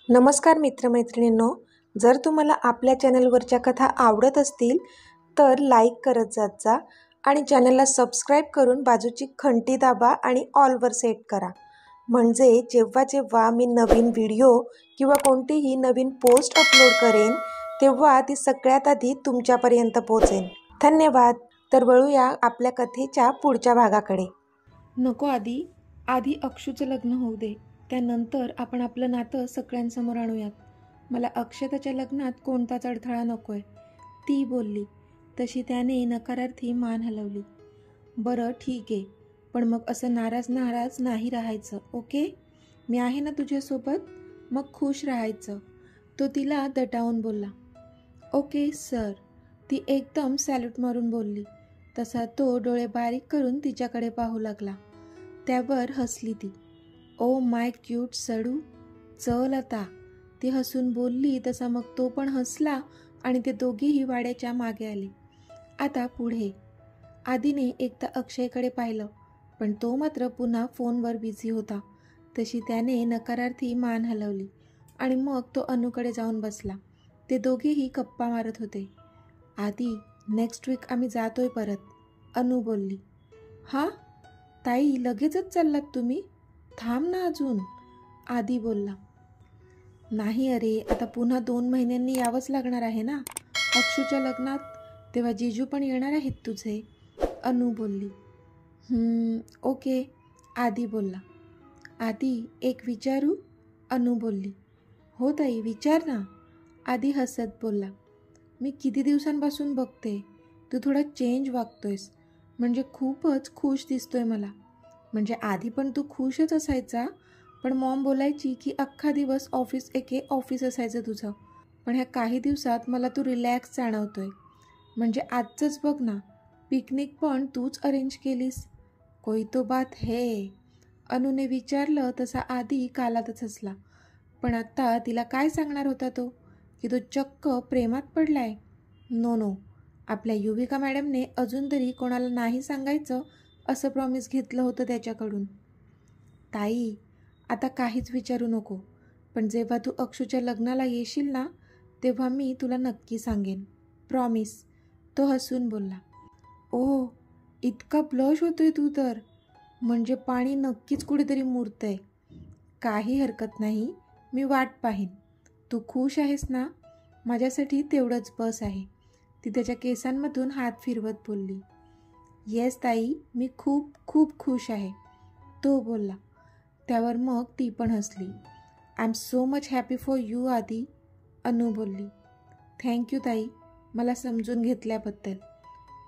नमस्कार मित्रमैत्रिणींनो, जर तुम्हाला आपल्या चॅनलवरच्या कथा आवडत असतील तर लाईक करत जात जा आणि चॅनलला सबस्क्राईब करून बाजूची घंटी दाबा आणि ऑलवर सेट करा. म्हणजे जेव्हा जेव्हा मी नवीन व्हिडिओ किंवा कोणतीही नवीन पोस्ट अपलोड करेन तेव्हा ती सगळ्यात आधी तुमच्यापर्यंत पोहोचेल. धन्यवाद. तर वळूया आपल्या कथेच्या पुढच्या भागाकडे. नको आधी अक्षूचं लग्न होऊ दे, त्यानंतर आपण आपलं नातं सगळ्यांसमोर आणूयात. मला अक्षताच्या लग्नात कोणताच अडथळा नकोय, ती बोलली. तशी त्याने नकारार्थी मान हलवली. बरं ठीक आहे, पण मग असं नाराज नाही राहायचं, ओके? मी आहे ना तुझ्यासोबत, मग खुश राहायचं, तो तिला दटावून बोलला. ओके सर, ती एकदम सॅल्यूट मारून बोलली. तसा तो डोळे बारीक करून तिच्याकडे पाहू लागला. त्यावर हसली ती. ओ माय क्यूट सडू, चल आता, ती हसून बोलली. तसा मग तो पण हसला आणि ते दोघेही वाड्याच्या मागे आले. आता पुढे. आधीने एकदा अक्षयकडे पाहिलं, पण तो मात्र पुन्हा फोनवर बिझी होता. तशी त्याने नकारार्थी मान हलवली आणि मग तो अनुकडे जाऊन बसला. ते दोघेही गप्पा मारत होते. आधी नेक्स्ट वीक आम्ही जातोय परत, अनु बोलली. हा ताई, लगेचच चाललात तुम्ही? थांब ना अजून, आधी बोलला. नाही अरे, आता पुन्हा 2 महिन्यांनी यावंच लागणार आहे ना अक्षूच्या लग्नात, तेव्हा जीजू पण येणार आहेत तुझे, अनु बोलली. ओके, आधी बोलला. आधी एक विचारू, अनु बोलली. हो ताई, विचार ना, आधी हसत बोलला. मी किती दिवसांपासून बघते, तू थोडा चेंज वागतोयस, म्हणजे खूपच खुश दिसतोय मला. म्हणजे आधी पण तू खुशच असायचा, पण मॉम बोलायची की अख्खा दिवस ऑफिस असायचं तुझं, पण ह्या काही दिवसात मला तू रिलॅक्स जाणवतोय. म्हणजे आजचंच बघ ना, पिकनिक पण तूच अरेंज केलीस. कोई तो बात है, अनुने विचारलं. तसा आधी कालातच हसला. पण आता तिला काय सांगणार होता तो, की तो चक्क प्रेमात पडलाय? नो, आपल्या युविका मॅडमने अजून तरी कोणाला नाही सांगायचं असं प्रॉमिस घेतलं होतं त्याच्याकडून. ताई, आता काहीच विचारू नको, पण जेव्हा तू अक्षूच्या लग्नाला येशील ना, तेव्हा मी तुला नक्की सांगेन, प्रॉमिस, तो हसून बोलला. ओ, इतका ब्लश होतोय तू तर, म्हणजे पाणी नक्कीच कुठेतरी मुरतंय. काही हरकत नाही, मी वाट पाहीन. तू खुश आहेस ना, माझ्यासाठी तेवढंच बस आहे, ती त्याच्या केसांमधून हात फिरवत बोलली. येस ताई, मी खूप खूप खुश आहे, तो बोलला. त्यावर मग ती पण हसली. I am so much happy for you आधी, अनु बोलली. थँक्यू ताई, मला समजून घेतल्याबद्दल,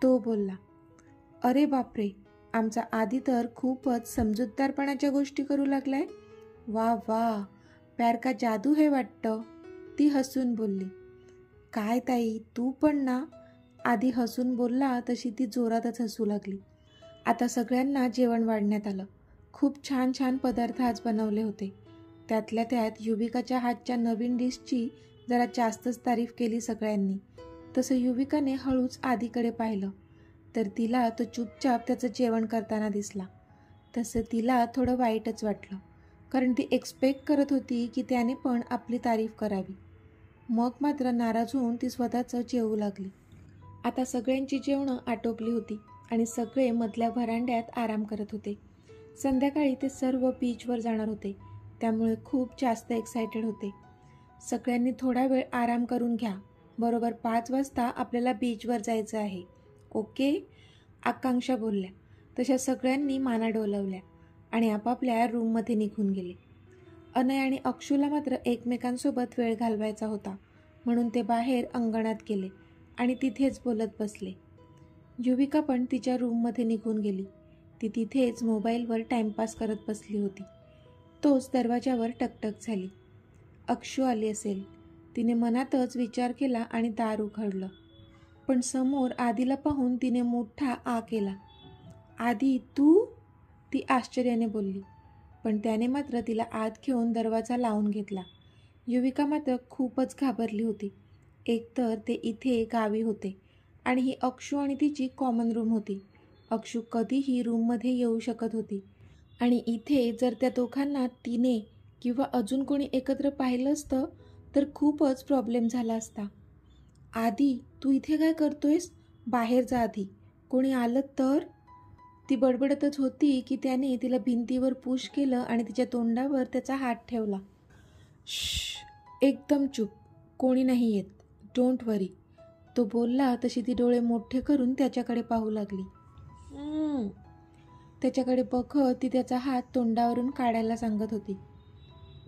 तो बोलला. अरे बापरे, आमचा आधी तर खूपच समजूतदारपणाच्या गोष्टी करू लागलाय. वा, प्यार का जादू हे वाटतं, ती हसून बोलली. काय ताई, तू पण ना, आधी हसून बोलला. तशी ती जोरातच हसू लागली. आता सगळ्यांना जेवण वाढण्यात आलं. खूप छान छान पदार्थ आज बनवले होते. त्यातल्या त्यात युविकाच्या हातच्या नवीन डिशची जरा जास्तच तारीफ केली सगळ्यांनी. तसं युविकाने हळूच आधीकडे पाहिलं तर तिला तो चुपचाप त्याचं जेवण करताना दिसला. तसं तिला थोडं वाईटच वाटलं, कारण ती एक्सपेक्ट करत होती की त्याने पण आपली तारीफ करावी. मग मात्र नाराज होऊन ती स्वतःचं जेवू लागली. आता सगळ्यांची जेवणं आटोपली होती आणि सगळे मधल्या व्हरांड्यात आराम करत होते. संध्याकाळी ते सर्व बीचवर जाणार होते, त्यामुळे खूप जास्त एक्सायटेड होते. सगळ्यांनी थोडा वेळ आराम करून घ्या, बरोबर 5 वाजता आपल्याला बीचवर जायचं आहे, ओके, आकांक्षा बोलल्या. तशा सगळ्यांनी माना डोलवल्या आणि आपापल्या रूममध्ये निघून गेले. अनय आणि अक्षूला मात्र एकमेकांसोबत वेळ घालवायचा होता, म्हणून ते बाहेर अंगणात गेले आणि तिथेच बोलत बसले. युविका पण तिच्या रूममध्ये निघून गेली. ती तिथेच मोबाईलवर टाइमपास करत बसली होती. तोच दरवाजावर टकटक झाली. अक्षू आली असेल, तिने मनातच विचार केला आणि दार उघडलं. पण समोर आधीला पाहून तिने मोठा आ केला. आधी तू, ती आश्चर्याने बोलली. पण त्याने मात्र तिला आत घेऊन दरवाजा लावून घेतला. युविका मात्र खूपच घाबरली होती. एकतर ते इथे गावी होते आणि ही अक्षू आणि तिची कॉमन रूम होती. अक्षू कधीही रूममध्ये येऊ शकत होती आणि इथे जर त्या दोघांना तिने किंवा अजून कोणी एकत्र पाहिलं असतं तर खूपच प्रॉब्लेम झाला असता. आधी तू इथे काय करतोयस? बाहेर जा आधी, कोणी आलं तर. ती बडबडतच होती की त्याने तिला भिंतीवर पुश केलं आणि तिच्या तोंडावर त्याचा हात ठेवला. श्श, एकदम चूप, कोणी नाही येत, डोंट वरी. तो बोलला तशी ती डोळे मोठे करून त्याच्याकडे पाहू लागली. त्याच्याकडे बघत ती त्याचा हात तोंडावरून काढायला सांगत होती.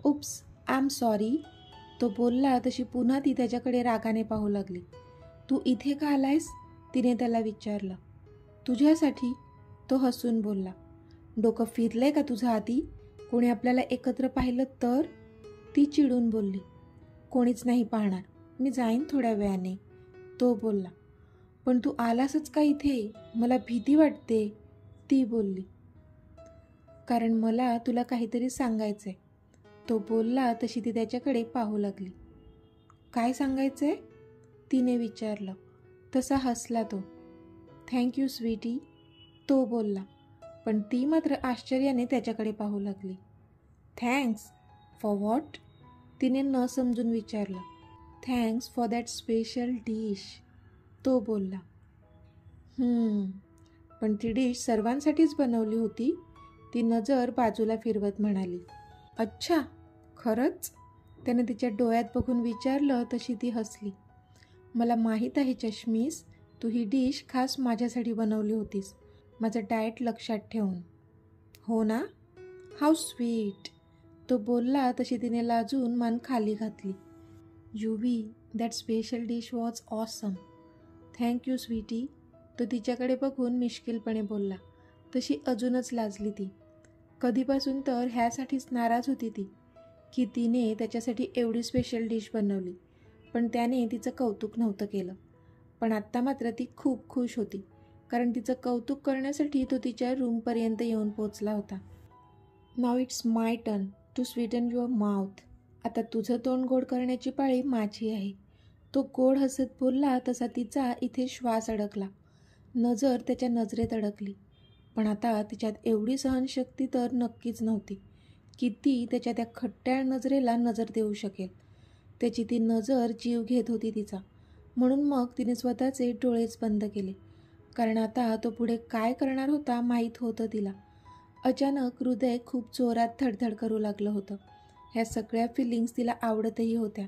Oops, I am sorry. तो बोलला तशी पुन्हा ती त्याच्याकडे रागाने पाहू लागली. तू इथे का आलायस? तिने त्याला विचारलं. तुझ्यासाठी, तो हसून बोलला. डोकं फिरलंय का तुझं आधी? कोणी आपल्याला एकत्र पाहिलं तर? ती चिडून बोलली. कोणीच नाही पाहणार, मी जाईन थोड्या वेळाने, तो बोलला. पण तू आलासच का इथे? मला भीती वाटते, ती बोलली. कारण मला तुला काहीतरी सांगायचंय, तो बोलला तशी ती त्याच्याकडे पाहू लागली. काय सांगायचंय? तिने विचारलं. तसा हसला तो. थँक्यू स्वीटी, तो बोलला. पण ती मात्र आश्चर्याने त्याच्याकडे पाहू लागली. Thanks for what? तिने न समजून विचारलं. Thanks for that special dish, तो बोलला. पण ती डिश सर्वांसाठीच बनवली होती, ती नजर बाजूला फिरवत म्हणाली. अच्छा, खरंच? त्याने तिच्या डोळ्यात बघून विचारलं तशी ती हसली. मला माहीत आहे चष्मीस, तू ही डिश खास माझ्यासाठी बनवली होतीस, माझं डाएट लक्षात ठेवून. हो ना? हाऊ स्वीट, तो बोलला तशी तिने लाजून मान खाली घातली. Yuvi, that special dish was awesome. Thank you sweetie, तो तिच्याकडे बघून मिश्किलपणे बोलला. तशी अजूनच लाजली ती. कधीपासून तर ह्यासाठीच नाराज होती ती की तिने त्याच्यासाठी एवढी स्पेशल डिश बनवली, पण त्याने तिचं कौतुक नव्हतं केलं. पण आत्ता मात्र ती खूप खुश होती, कारण तिचं कौतुक करण्यासाठी तो तिच्या रूमपर्यंत येऊन पोचला होता. नाव it's my turn to sweeten your mouth. आता तुझं तोंड गोड करण्याची पाळी माझी आहे, तो गोड हसत बोलला. तसा तिचा इथे श्वास अडकला. नजर त्याच्या नजरेत अडकली. पण आता तिच्यात एवढी सहनशक्ती तर नक्कीच नव्हती की ती त्याच्या त्या खट्ट्याळ नजरेला नजर देऊ शकेल. त्याची ती नजर जीव घेत होती तिचा. म्हणून मग तिने स्वतःचे डोळेच बंद केले, कारण आता तो पुढे काय करणार होता माहीत होतं तिला. अचानक हृदय खूप जोरात धडधड करू लागलं होतं. ह्या सगळ्या फिलिंग्स तिला आवडतही होत्या,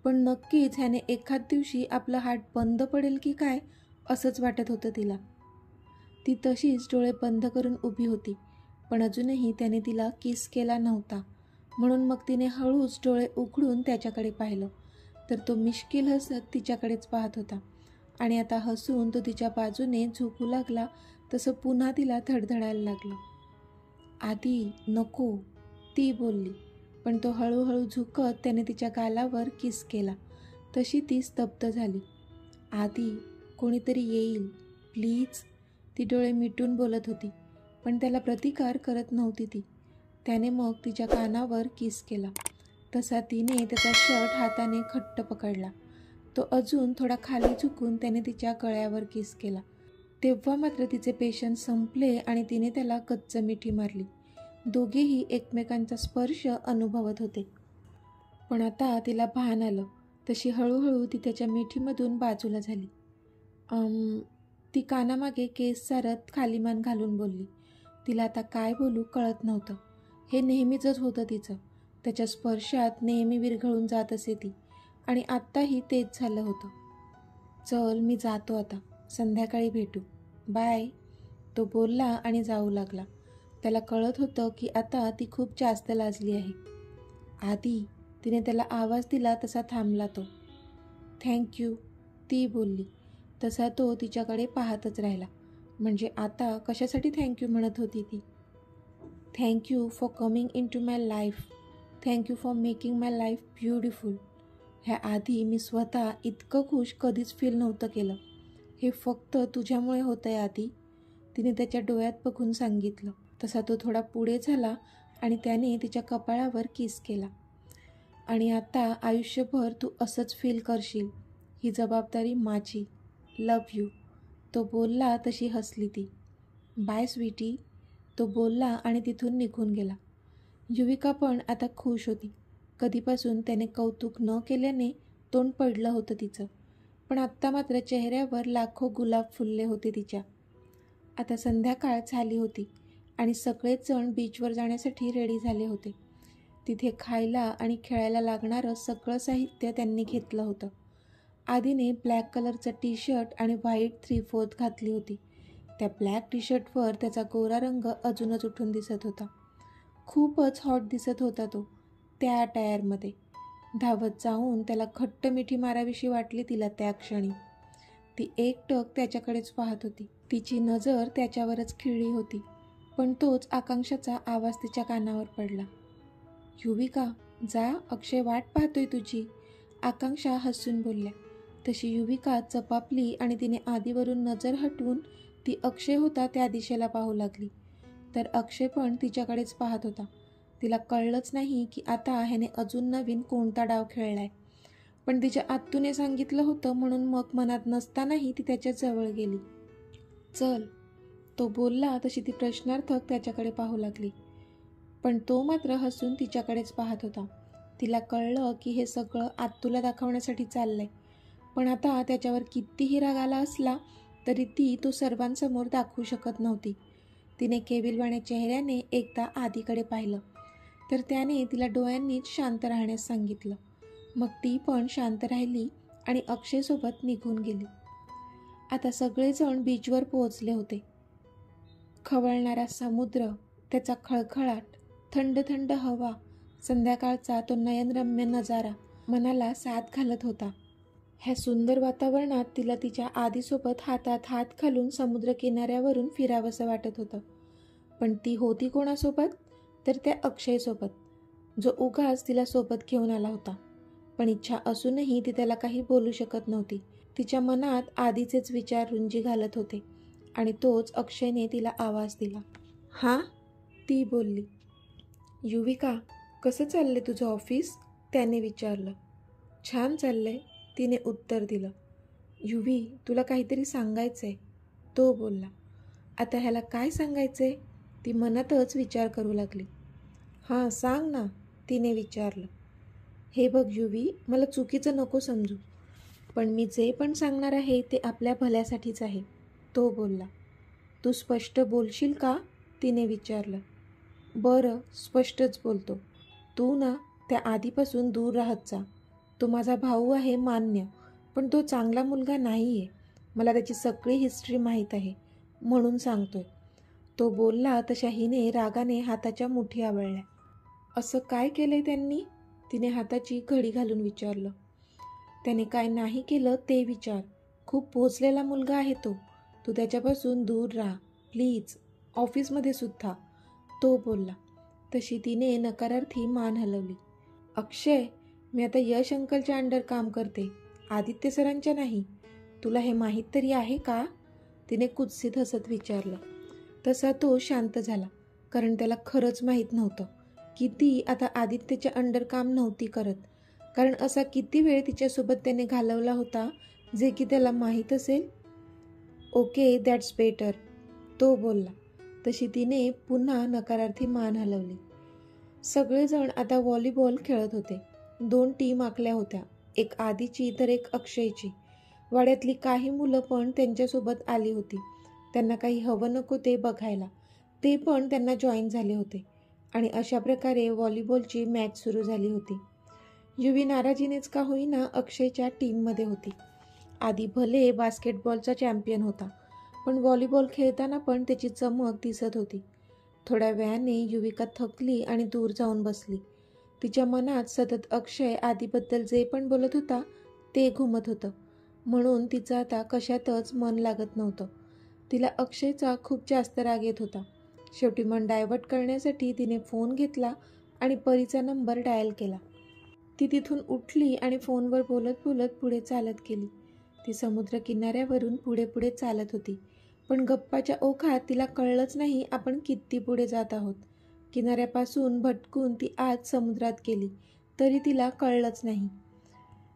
पण नक्कीच ह्याने एखाद दिवशी आपलं हार्ट बंद पडेल की काय असंच वाटत होतं तिला. ती तशीच डोळे बंद करून उभी होती, पण अजूनही त्याने तिला किस केला नव्हता. म्हणून मग तिने हळूच डोळे उघडून त्याच्याकडे पाहिलं, तर तो मिश्किल हसत तिच्याकडेच पाहत होता. आणि आता हसून तो तिच्या बाजूने झुकू लागला तसं पुन्हा तिला धडधडायला लागलं. आधी नको, ती बोलली. पण तो हळूहळू झुकत त्याने तिच्या गालावर किस केला. तशी ती स्तब्ध झाली. आधी, कोणीतरी येईल प्लीज, ती डोळे मिटून बोलत होती, पण त्याला प्रतिकार करत नव्हती ती. त्याने मग तिच्या कानावर किस केला. तसा तिने त्याचा शर्ट हाताने घट्ट पकडला. तो अजून थोडा खाली झुकून त्याने तिच्या गळ्यावर किस केला. तेव्हा मात्र तिचे पेशन्स संपले आणि तिने त्याला कच्च मिठी मारली. दोघेही एकमेकांचा स्पर्श अनुभवत होते. पण आता तिला भान आलं. तशी हळूहळू ती त्याच्या मिठीमधून बाजूला झाली. ती कानामागे केस सारत खाली मान घालून बोलली. तिला आता काय बोलू कळत नव्हतं. हे नेहमीचंच होतं तिचं. त्याच्या स्पर्शात नेहमी विरघळून जात असे ती, आणि आत्ताही तेच झालं होतं. चल मी जातो आता, संध्याकाळी भेटू, बाय, तो बोलला आणि जाऊ लागला. त्याला कळत होतं की आता ती खूप जास्त लाजली आहे. आधी, तिने त्याला आवाज दिला तसा थांबला तो. थँक्यू, ती बोलली. तसा तो तिच्याकडे पाहतच राहिला. म्हणजे आता कशासाठी थँक्यू म्हणत होती ती? Thank you for coming in to my life, thank you for making my life beautiful. ह्या आधी मी स्वतः इतकं खुश कधीच फील नव्हतं केलं. हे फक्त तुझ्यामुळे होतं आहे आधी, तिने त्याच्या डोळ्यात बघून सांगितलं. तसा तो थोडा पुढे झाला आणि त्याने तिच्या कपाळावर किस केला. आणि आता आयुष्यभर तू असंच फील करशील, ही जबाबदारी माझी, लव्ह यू, तो बोलला. तशी हसली ती. बाय स्वीटी, तो बोलला आणि तिथून निघून गेला. युविका पण आता खुश होती. कधीपासून त्याने कौतुक न केल्याने तोंड पडलं होतं तिचं. पण आत्ता मात्र चेहऱ्यावर लाखो गुलाब फुलले होते तिच्या. आता संध्याकाळ झाली होती आणि सगळेच जण बीचवर जाण्यासाठी रेडी झाले होते. तिथे खायला आणि खेळायला लागणारं सगळं साहित्य त्यांनी घेतलं होतं. आधीने ब्लॅक कलरचं टी शर्ट आणि व्हाईट 3/4 घातली होती. त्या ब्लॅक टी शर्टवर त्याचा गोरा रंग अजूनच उठून दिसत होता. खूपच हॉट दिसत होता तो त्या अटायरमध्ये. धावत जाऊन त्याला घट्ट मिठी मारावीशी वाटली तिला त्या क्षणी. ती एकटक त्याच्याकडेच पाहत होती. तिची नजर त्याच्यावरच खिळली होती. पण तोच आकांक्षाचा आवाज तिच्या कानावर पडला. युविका, जा, अक्षय वाट पाहतोय तुझी, आकांक्षा हसून बोलल्या. तशी युविका चपापली आणि तिने आधीवरून नजर हटवून ती अक्षय होता त्या दिशेला पाहू लागली. तर अक्षय पण तिच्याकडेच पाहत होता. तिला कळलंच नाही की आता ह्याने अजून नवीन कोणता डाव खेळलाय. पण तिच्या आत्तूने सांगितलं होतं म्हणून मग मनात नसतानाही ती त्याच्या जवळ गेली. चल, तो बोलला तशी ती प्रश्नार्थक त्याच्याकडे पाहू लागली. पण तो मात्र हसून तिच्याकडेच पाहत होता. तिला कळलं की हे सगळं आत्तूला दाखवण्यासाठी चाललंय. पण आता त्याच्यावर कितीही राग आला असला तरी ती तो सर्वांसमोर दाखवू शकत नव्हती. तिने केविलवाण्या चेहऱ्याने एकदा आधीकडे पाहिलं तर त्याने तिला डोळ्यांनीच शांत राहण्यास सांगितलं. मग ती पण शांत राहिली आणि अक्षयसोबत निघून गेली. आता सगळेजण बीचवर पोहोचले होते. खवळणारा समुद्र, त्याचा खळखळाट, थंड थंड हवा, संध्याकाळचा तो नयनरम्य नजारा मनाला साथ घालत होता. ह्या सुंदर वातावरणात तिला तिच्या आधीसोबत हातात हात घालून समुद्रकिनाऱ्यावरून फिरावंसं वाटत होतं. पण ती होती कोणासोबत? तर त्या अक्षयसोबत, जो उगाच तिला सोबत घेऊन आला होता. पण इच्छा असूनही ती त्याला काही बोलू शकत नव्हती. तिच्या मनात आधीचेच विचार रुंजी घालत होते आणि तोच अक्षयने तिला आवाज दिला. हां, ती बोलली. युविका, कसं चाललंय तुझं ऑफिस? त्याने विचारलं. छान चाललंय, तिने उत्तर दिलं. युवी, तुला काहीतरी सांगायचंय, तो बोलला. आता ह्याला काय सांगायचंय? ती मनातच विचार करू लागली. हां, सांग ना, तिने विचारलं. हे बघ युवी, मला चुकीचं नको समजू, पण मी जे पण सांगणार आहे ते आपल्या भल्यासाठीच आहे, तो बोलला. तू स्पष्ट बोलशील का? तिने विचारलं. बरं, स्पष्टच बोलतो. तू ना त्या आधीपासून दूर राहत जा. तो माझा भाऊ आहे मान्य, पण तो चांगला मुलगा नाही आहे. मला त्याची सगळी हिस्ट्री माहीत आहे, म्हणून सांगतोय, तो बोलला. तशा हिने रागाने हाताच्या मुठी आवळल्या. असं काय केलंय त्यांनी? तिने हाताची घडी घालून विचारलं. त्याने काय नाही केलं ते विचार. खूप पोचलेला मुलगा आहे तो. तू त्याच्यापासून दूर राहा प्लीज, ऑफिसमध्ये सुद्धा, तो बोलला. तशी तिने नकारार्थी मान हलवली. अक्षय, मी आता यश अंकलच्या अंडर काम करते, आदित्य सरांच्या नाही. तुला हे माहीत तरी आहे का? तिने कुत्सित हसत विचारलं. तसा तो शांत झाला, कारण त्याला खरंच माहीत नव्हतं की ती आता आदित्यच्या अंडर काम नव्हती करत. कारण असा किती वेळ तिच्यासोबत त्याने घालवला होता जे की त्याला माहीत असेल. ओके, दॅट्स बेटर, तो बोलला. तशी तिने पुन्हा नकारार्थी मान हलवली. सगळेजण आता व्हॉलीबॉल खेळत होते. 2 टीम आखल्या होत्या, एक आधीची तर एक अक्षयची. वाड्यातली काही मुलं पण त्यांच्यासोबत आली होती. त्यांना काही हवं नको ते बघायला. ते पण त्यांना जॉईन झाले होते आणि अशा प्रकारे व्हॉलीबॉलची मॅच सुरू झाली होती. युवी नाराजीनेच का होईना अक्षयच्या टीममध्ये होती. आधी भले बास्केटबॉलचा चॅम्पियन होता, पण व्हॉलीबॉल खेळताना पण त्याची चमक दिसत होती. थोड्या वेळाने युविका थकली आणि दूर जाऊन बसली. तिच्या मनात सतत अक्षय आधीबद्दल जे पण बोलत होता ते घुमत होतं, म्हणून तिचं आता कशातच मन लागत नव्हतं. तिला अक्षयचा खूप जास्त राग येत होता. शेवटी मन डायव्हर्ट करण्यासाठी तिने फोन घेतला आणि परीचा नंबर डायल केला. ती तिथून उठली आणि फोनवर बोलत बोलत पुढे चालत गेली. ती समुद्र किनाऱ्यावरून पुढे पुढे चालत होती, पण गप्पाच्या ओघात तिला कळलंच नाही आपण किती पुढे जात आहोत. किनाऱ्यापासून भटकून ती आज समुद्रात गेली तरी तिला कळलंच नाही.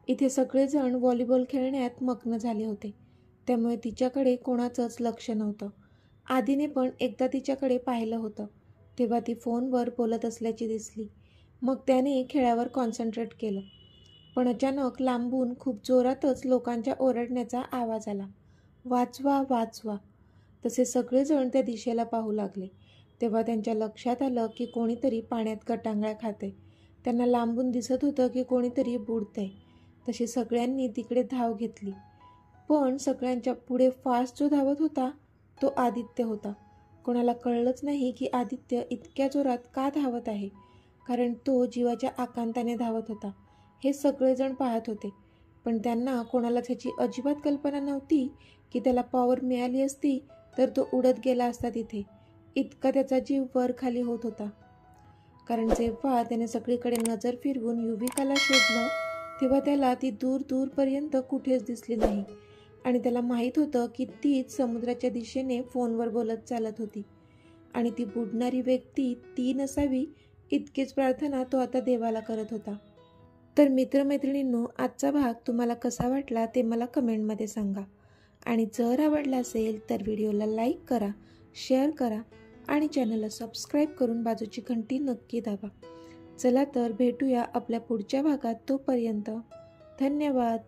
इथे सगळेजण व्हॉलीबॉल खेळण्यात मग्न झाले होते, त्यामुळे तिच्याकडे कोणाचंच लक्ष नव्हतं. आधीने पण एकदा तिच्याकडे पाहिलं होतं. तेव्हा ती फोनवर बोलत असल्याची दिसली. मग त्याने खेळावर कॉन्सन्ट्रेट केलं. पण अचानक लांबून खूप जोरातच लोकांच्या ओरडण्याचा आवाज आला. वाचवा वाचवा. तसे सगळेजण त्या दिशेला पाहू लागले. तेव्हा त्यांच्या लक्षात आलं की कोणीतरी पाण्यात गटांगळ्या खाते. त्यांना लांबून दिसत होतं की कोणीतरी बुडतंय. तशी सगळ्यांनी तिकडे धाव घेतली. पण सगळ्यांच्या पुढे फास्ट जो धावत होता तो आदित्य होता. कोणाला कळलंच नाही की आदित्य इतक्या जोरात का धावत आहे, कारण तो जीवाच्या आकांताने धावत होता. हे सगळेजण पाहत होते, पण त्यांना कोणालाच ह्याची अजिबात कल्पना नव्हती की त्याला पॉवर मिळाली असती तर तो उडत गेला असता तिथे. इतका त्याचा जीव वर खाली होत होता. कारण जेव्हा त्याने सगळीकडे नजर फिरवून युविकाला शोधलं तेव्हा त्याला ती दूर दूरपर्यंत कुठेच दिसली नाही आणि त्याला माहीत होतं की तीच समुद्राच्या दिशेने फोनवर बोलत चालत होती आणि ती बुडणारी व्यक्ती ती नसावी इतकीच प्रार्थना तो आता देवाला करत होता. तर मित्रमैत्रिणींनो, आजचा भाग तुम्हाला कसा वाटला ते मला कमेंटमध्ये सांगा आणि जर आवडला असेल तर व्हिडिओला लाईक करा, शेअर करा आणि चॅनलला सबस्क्राईब करून बाजूची घंटी नक्की दाबा. चला तर भेटूया आपल्या पुढच्या भागात. तोपर्यंत धन्यवाद.